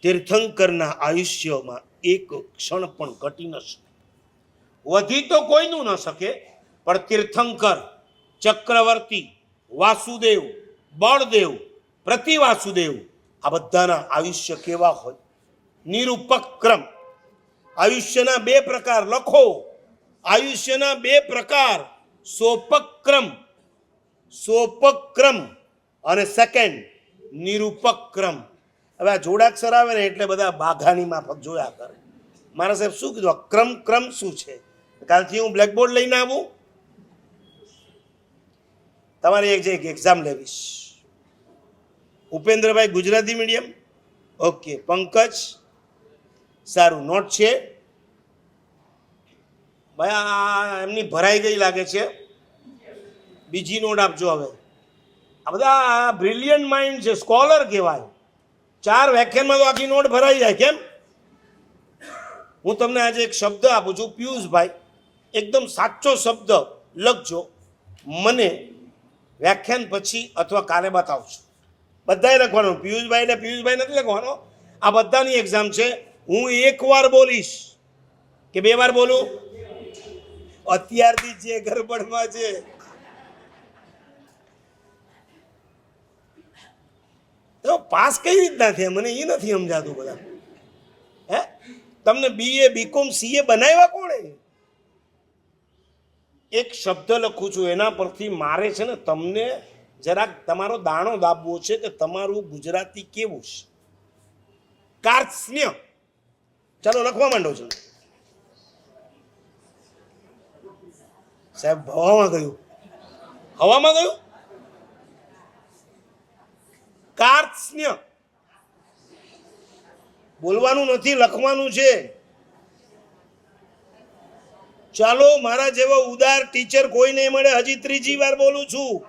તીર્થંકરના આયુષ્યમાં એક ક્ષણ પણ ઘટી ન શકે. વધી તો કોઈનું ન શકે, પણ તીર્થંકર, ચક્રવર્તી, વાસુદેવ, બળદેવ, પ્રતિવાસુદેવ આ બધાના આયુષ્ય કેવા હોય? નિરુપક્રમ. આયુષ્યના બે પ્રકાર લખો. આયુષ્યના બે પ્રકાર, સોપક્રમ, સોપક્રમ અને સેકન્ડ નિરુપક્રમ. હવે આ જોડાક્ષર આવે ને એટલે બધા બાઘાની માફક જોયા કરે. મારા સાહેબ શું કીધું? ક્રમ ક્રમ શું છે? કાલથી હું બ્લેકબોર્ડ લઈને આવું, તમારી એક એક્ઝામ લેવીશ. ઉપેન્દ્રભાઈ ગુજરાતી મીડિયમ, ઓકે. પંકજ, સારું, નોટ છે ભાઈ. આ એમની ભરાઈ ગઈ લાગે છે, બીજી નોટ આપજો. હવે આ બધા બ્રિલિયન્ટ માઇન્ડ છે, સ્કોલર કહેવાય. 4 વ્યાખ્યાનમાં તો આખી નોટ ભરાઈ જાય. કેમ? હું તમને આજે એક શબ્દ આપું છું, પિયુષભાઈ, એકદમ સાચો શબ્દ લખજો, મને વ્યાખ્યાન પછી અથવા કાલે બતાવજો. બધાએ લખવાનું. પિયુષભાઈ એટલે પિયુષભાઈ નથી લખવાનો, આ બધાની એક્ઝામ છે. હું 1 વાર બોલીશ કે 2 વાર બોલું? અત્યારથી જે ગરબડમાં છે. તો પાસ કઈ રીતના થયા મને એ નથી સમજાતું. બધા હે તમને BA BCom CA બનાવ્યા કોણે? એક શબ્દ લખું છું, એના પરથી મારે છે ને તમને જરાક તમારો દાણો દાબવો છે કે તમારું ગુજરાતી કેવું છે. કાર્ત્સ્ન્ય. ચાલો લખવા માંડો છો. સાહેબ હવામાં ગયું, હવામાં ગયું. કાર્ત્સ્ન્ય બોલવાનું નથી, લખવાનું છે. ચાલો, મારા જેવો ઉદાર ટીચર કોઈ નહીં મળે. હજી 3જી વાર બોલું છું.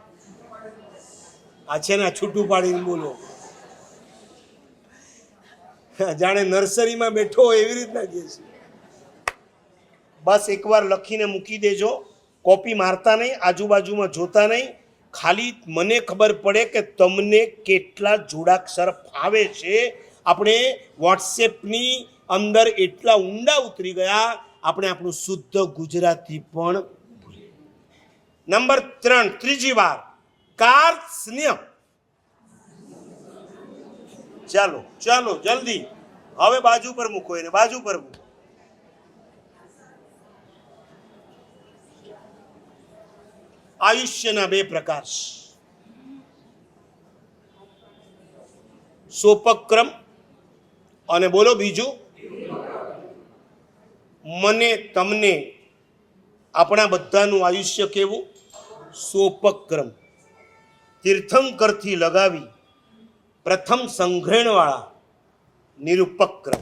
આ છે ને છૂટું પાડીને બોલો, જાણે નર્સરીમાં બેઠો હોય એવી રીતના કહે છે. બસ એકવાર લખીને મૂકી દેજો. કોપી મારતા નહીં, આજુબાજુમાં જોતા નહીં. ખાલી મને ખબર પડે કે તમને કેટલા જોડાક્ષર ફાવે છે. આપણે વોટ્સએપની અંદર એટલા ઊંડા ઉતરી ગયા, આપણે આપણું શુદ્ધ ગુજરાતી પણ. નંબર 3, 3જી વાર, કાર્ત્સ્ન્ય. ચાલો ચાલો જલ્દી. હવે બાજુ પર મૂકો એને, બાજુ પર મૂકો. આયુષ્યના 2 પ્રકાર, સોપક્રમ અને બોલો બીજું. મને તમને આપણા બધાનું આયુષ્ય કેવું? સોપક્રમ. તીર્થંકરથી લગાવી પ્રથમ સંઘ્રેણવાળા નિરુપક્રમ.